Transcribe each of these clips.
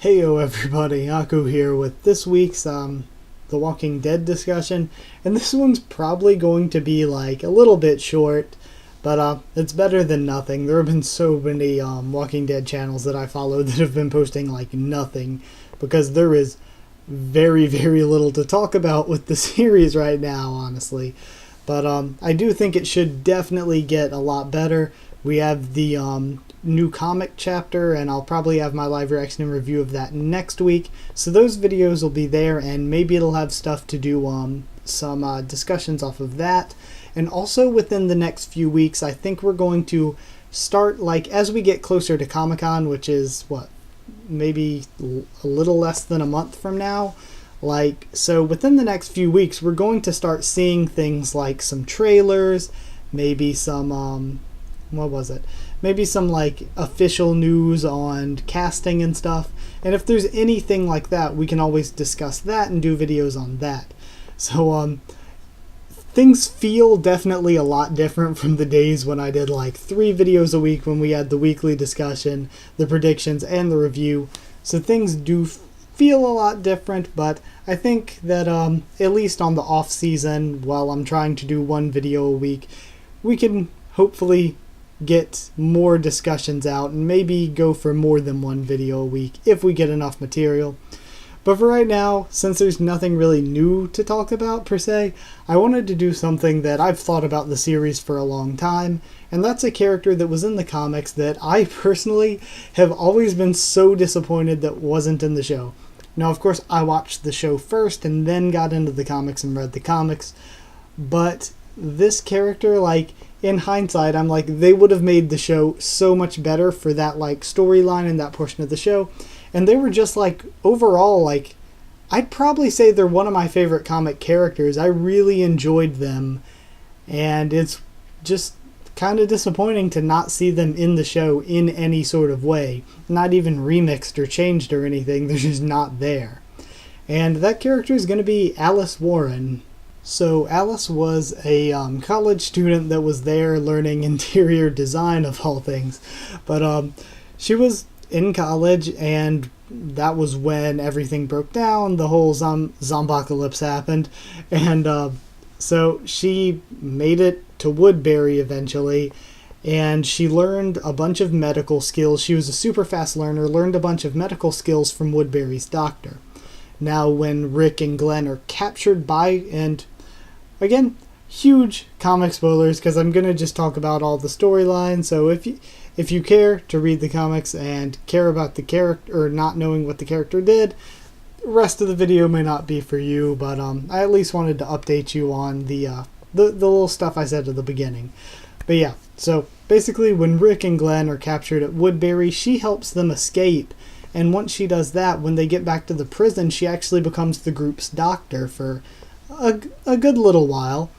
Heyo everybody, Haku here with this week's The Walking Dead discussion, and this one's probably going to be like a little bit short, but it's better than nothing. There have been so many Walking Dead channels that I follow that have been posting like nothing, because there is very little to talk about with the series right now, honestly. But I do think it should definitely get a lot better. We have the new comic chapter, and I'll probably have my live reaction and review of that next week. So those videos will be there, and maybe it'll have stuff to do some discussions off of that. And also within the next few weeks, I think we're going to start, like, as we get closer to Comic-Con, which is, what, maybe a little less than a month from now? So within the next few weeks, we're going to start seeing things like some trailers, maybe some, maybe some like official news on casting and stuff. And if there's anything like that, we can always discuss that and do videos on that. So things feel definitely a lot different from the days when I did like 3 videos a week, when we had the weekly discussion, the predictions, and the review. So things do feel a lot different, but I think that at least on the off season, while I'm trying to do 1 video a week, we can hopefully get more discussions out and maybe go for more than 1 video a week if we get enough material. But for right now, since there's nothing really new to talk about per se, I wanted to do something that I've thought about the series for a long time, and that's a character that was in the comics that I personally have always been so disappointed that wasn't in the show. Now, of course, I watched the show first and then got into the comics and read the comics, but this character, like, in hindsight, I'm like, they would have made the show so much better for that, like, storyline and that portion of the show. And they were just, like, overall, like, I'd probably say they're one of my favorite comic characters. I really enjoyed them. And it's just kind of disappointing to not see them in the show in any sort of way. Not even remixed or changed or anything. They're just not there. And that character is going to be Alice Warren. So Alice was a college student that was there learning interior design, of all things. But she was in college, and that was when everything broke down. The whole zombocalypse happened. And so she made it to Woodbury eventually, and she learned a bunch of medical skills. She was a super fast learner, learned a bunch of medical skills from Woodbury's doctor. Now, when Rick and Glenn are captured by, and again, huge comic spoilers, because I'm going to just talk about all the storylines. So if you care to read the comics and care about the character, or not knowing what the character did, the rest of the video may not be for you, but I at least wanted to update you on the little stuff I said at the beginning. But yeah, so basically when Rick and Glenn are captured at Woodbury, she helps them escape. And once she does that, when they get back to the prison, she actually becomes the group's doctor for a good little while.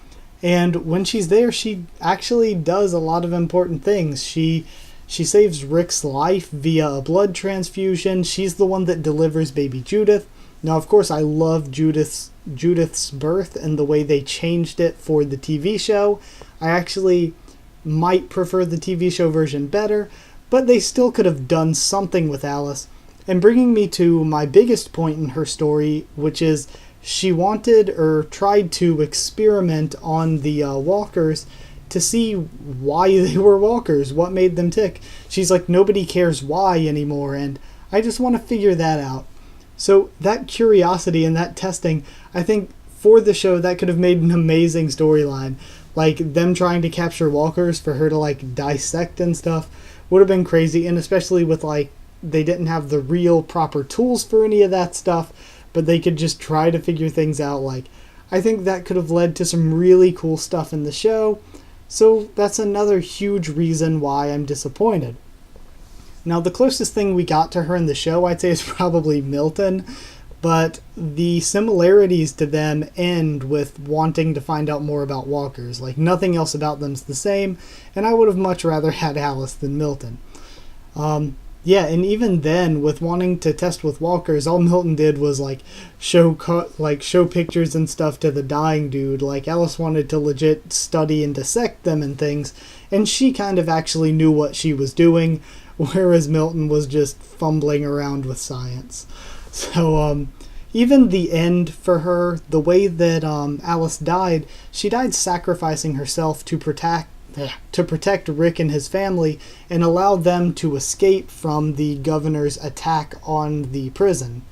And when she's there, she actually does a lot of important things. She saves Rick's life via a blood transfusion. She's the one that delivers baby Judith. Now, of course, I love Judith's birth and the way they changed it for the TV show. I actually might prefer the TV show version better, but they still could have done something with Alice. And bringing me to my biggest point in her story, which is she wanted, or tried to experiment on the walkers to see why they were walkers, what made them tick. She's like, nobody cares why anymore, and I just want to figure that out. So that curiosity and that testing, I think for the show, that could have made an amazing storyline. Like, them trying to capture walkers for her to, like, dissect and stuff would have been crazy, and especially with, like, they didn't have the real proper tools for any of that stuff, but they could just try to figure things out. Like, I think that could have led to some really cool stuff in the show. So that's another huge reason why I'm disappointed. Now, the closest thing we got to her in the show, I'd say, is probably Milton, but the similarities to them end with wanting to find out more about walkers. Like, nothing else about them's the same, and I would have much rather had Alice than Milton. Yeah, and even then, with wanting to test with walkers, all Milton did was show pictures and stuff to the dying dude. Like, Alice wanted to legit study and dissect them and things, and she kind of actually knew what she was doing. whereas Milton was just fumbling around with science. So even the end for her, the way that Alice died, she died sacrificing herself to protect Rick and his family and allow them to escape from the governor's attack on the prison.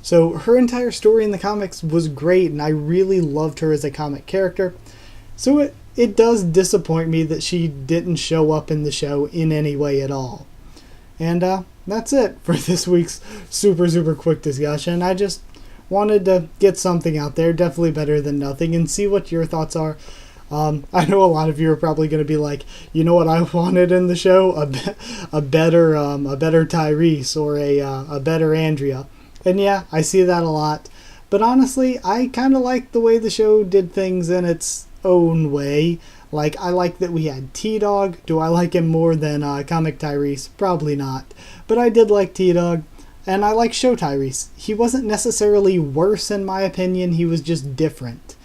So her entire story in the comics was great, and I really loved her as a comic character. So it does disappoint me that she didn't show up in the show in any way at all. And that's it for this week's super quick discussion. I just wanted to get something out there, definitely better than nothing, and see what your thoughts are. I know a lot of you are probably going to be like, you know what I wanted in the show? A better Tyrese or a better Andrea. And yeah, I see that a lot. But honestly, I kind of like the way the show did things in its own way. Like, I like that we had T-Dog. Do I like him more than comic Tyrese? Probably not. But I did like T-Dog. And I like show Tyrese. He wasn't necessarily worse in my opinion. He was just different.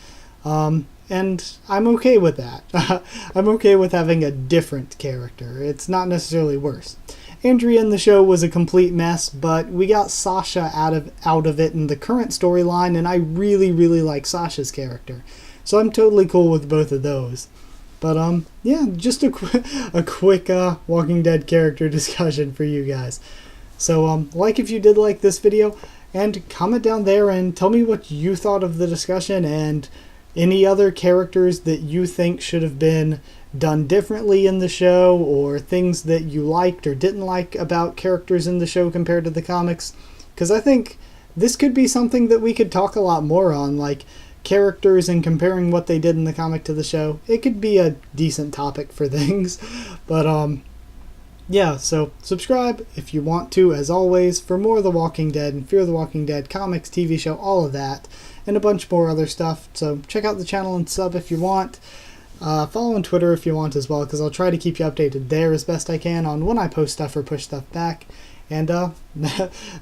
And I'm okay with that. I'm okay with having a different character. It's not necessarily worse. Andrea in the show was a complete mess, but we got Sasha out of it in the current storyline, and I really like Sasha's character. So I'm totally cool with both of those. But yeah, just a quick Walking Dead character discussion for you guys. So like if you did like this video, and comment down there and tell me what you thought of the discussion and any other characters that you think should have been done differently in the show, or things that you liked or didn't like about characters in the show compared to the comics. Because I think this could be something that we could talk a lot more on, like characters and comparing what they did in the comic to the show. It could be a decent topic for things. But yeah, so subscribe if you want to, as always, for more of The Walking Dead and Fear the Walking Dead comics, TV show, all of that, and a bunch more other stuff. So check out the channel and sub if you want. Follow on Twitter if you want as well, because I'll try to keep you updated there as best I can on when I post stuff or push stuff back. And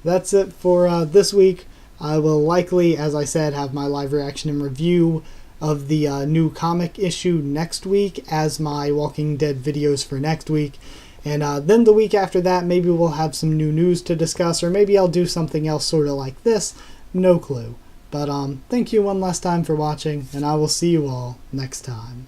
that's it for this week. I will likely, as I said, have my live reaction and review of the new comic issue next week as my Walking Dead videos for next week. And then the week after that, maybe we'll have some new news to discuss, or maybe I'll do something else sort of like this. No clue. But thank you one last time for watching, and I will see you all next time.